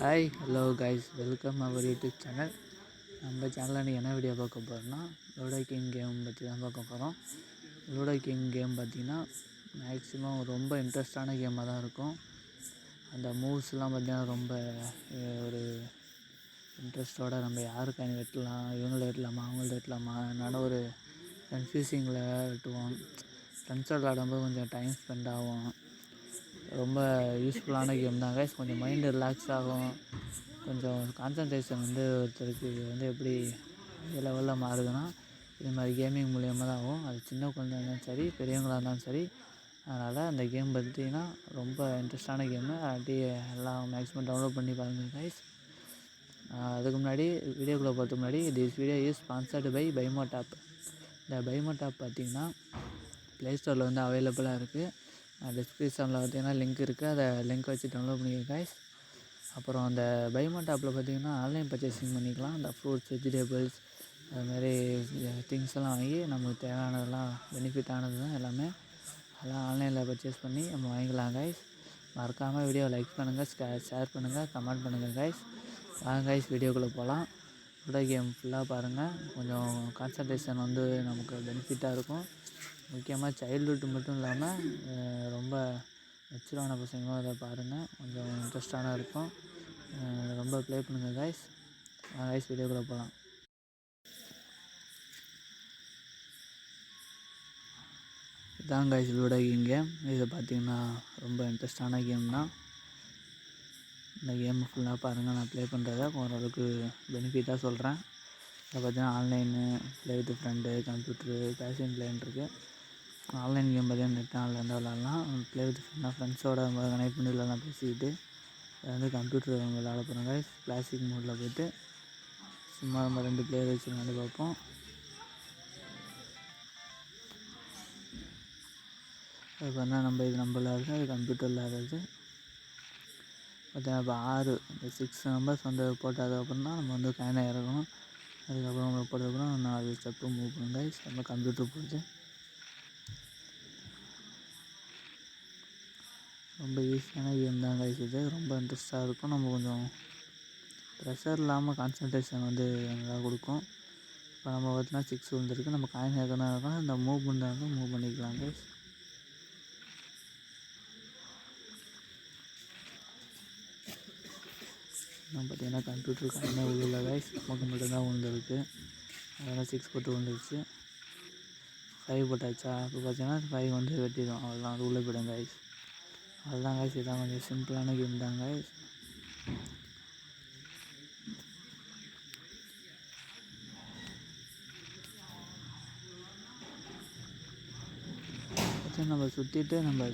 Hi hello guys, welcome our YouTube channel. நம்ம சேனலில் நீ என்ன வீடியோ பார்க்க போகிறோன்னா லூடோ கிங் கேம் பற்றி தான் பார்க்க போகிறோம். லூடோ கிங் கேம் பார்த்திங்கன்னா மேக்ஸிமம் ரொம்ப இன்ட்ரெஸ்டான கேமாக தான் இருக்கும். அந்த மூவ்ஸ்லாம் பார்த்திங்கன்னா ரொம்ப ஒரு இன்ட்ரெஸ்ட்டோடு நம்ம யார் காயின் வெட்டலாம், இவங்கள வெட்டலாமா அவங்கள வெட்டலாமா என்னோட ஒரு கன்ஃபியூசிங்கில் வெட்டுவோம். ஃப்ரெண்ட்ஸோடு விளாடும்போது கொஞ்சம் டைம் ஸ்பெண்ட் ஆகும். ரொம்ப யூஸ்ஃபுல்லான கேம் தான் கைஸ். கொஞ்சம் மைண்டு ரிலாக்ஸ் ஆகும். கொஞ்சம் கான்சன்ட்ரேஷன் ஒருத்தருக்கு எப்படி லெவலில் மாறுதுன்னா இது மாதிரி கேமிங் மூலியமாக தான் ஆகும். அது சின்ன குழந்தையா இருந்தாலும் சரி, பெரியவங்களாக இருந்தாலும் சரி. அதனால் அந்த கேம் பார்த்திங்கன்னா ரொம்ப இன்ட்ரெஸ்டான கேமு. எல்லாம் மேக்ஸிமம் டவுன்லோட் பண்ணி பாருங்கள் கைஸ். அதுக்கு முன்னாடி வீடியோக்குள்ளே போகிறதுக்கு முன்னாடி this video is sponsored by பைமோட். இந்த பைமோட் பார்த்திங்கன்னா ப்ளே ஸ்டோரில் அவைலபிளாக இருக்குது. டிஸ்கிரிப்ஷனில் பார்த்திங்கன்னா லிங்க் இருக்குது. அதை லிங்க் வச்சு டவுன்லோட் பண்ணிக்க கைஸ். அப்புறம் அந்த பைமோட் பார்த்திங்கன்னா ஆன்லைன் பர்ச்சேசிங் பண்ணிக்கலாம். அந்த ஃப்ரூட்ஸ், வெஜிடபிள்ஸ் அதுமாதிரி திங்ஸ் எல்லாம் வாங்கி நமக்கு தேவையானதெல்லாம் பெனிஃபிட்டானது தான் எல்லாமே. அதெல்லாம் ஆன்லைனில் பர்ச்சேஸ் பண்ணி நம்ம வாங்கிக்கலாம் கைஸ். மறக்காமல் வீடியோவை லைக் பண்ணுங்கள், ஷேர் பண்ணுங்கள், கமெண்ட் பண்ணுங்கள் கைஸ். வாங்க கைஸ், வீடியோக்குள்ளே போகலாம். லூடோ கேம் ஃபுல்லாக பாருங்கள். கொஞ்சம் கான்சன்ட்ரேஷன் நமக்கு பெனிஃபிட்டாக இருக்கும். முக்கியமாக சைல்டுஹுட் மட்டும் இல்லாமல் ரொம்ப மெச்சூரான பசங்களும் அதை பாருங்கள். கொஞ்சம் இன்ட்ரெஸ்டான இருக்கும். ரொம்ப ப்ளே பண்ணுங்கள் கைஸ். கைஸ், வீடியோக்குள்ளே போகலாம். இதான் கைஸ் லூடோ கிங் கேம். இது பார்த்திங்கன்னா ரொம்ப இன்ட்ரெஸ்டான கேம் தான். இந்த கேம் ஃபுல்லாக பாருங்கள். நான் ப்ளே பண்ணுறத ஓரளவுக்கு பெனிஃபிட்டாக சொல்கிறேன். இதை பார்த்திங்கன்னா online, play with friend, computer, பேஷன் பிளேன் இருக்குது. ஆன்லைன் கேம் பார்த்திங்கன்னா நெட் ஆன்லேருந்து விளாட்லாம். ப்ளே வித் ஃப்ரெண்ட்ஸோடு கனெக்ட் பண்ணி விளாட்லாம் பேசிக்கிட்டு. அது கம்ப்யூட்டர் விளாட போகிறோம் கைஸ். கிளாசிக் மோடில் போய்ட்டு சும்மா நம்ம 2 பிளேயர் வச்சு விளாண்டு பார்ப்போம். அது பார்த்தா நம்ம விளாடுறது, அது கம்ப்யூட்டர் விளாடுறது. பார்த்தீங்கன்னா இப்போ 6 இந்த 6 நம்பர்ஸ் போட்டு அதுக்கப்புறம் தான் நம்ம காயினை இறக்கணும். அதுக்கப்புறம் போட்டதுக்கப்புறம் 4 ஸ்டெப்பு மூவ் பண்ணுங்க கைஸ். நம்ம கம்ப்யூட்டர் போட்டு ரொம்ப ஈஸியான கேம் தான் கைஸ். இது ரொம்ப இன்ட்ரெஸ்ட்டாக இருக்கும். நம்ம கொஞ்சம் ப்ரெஷர் இல்லாமல் கான்சன்ட்ரேஷன் நல்லா கொடுக்கும். இப்போ நம்ம பார்த்தீங்கன்னா 6 வந்துருக்கு. நம்ம காயின் எதுனா இருக்கும், இந்த மூவ் பண்ணுறாங்க மூவ் பண்ணிக்கலாம் கைஸ். நம்ம பார்த்தீங்கன்னா கம்ப்யூட்டர் காயினே உள்ள கைஸ். நமக்கு மட்டும்தான் விழுந்துருக்கு. அதெல்லாம் 6 போட்டு விழுந்துருச்சு. 5 போட்டாச்சா? இப்போ பார்த்தீங்கன்னா 5 வெட்டிடும். அவ்வளோதான், அது உள்ளே போயிடும் கைஸ். அதுதான் கைஸ். இதான் கொஞ்சம் சிம்பிளான கேம் தான் கைஸ். நம்ம சுற்றிட்டு நம்ம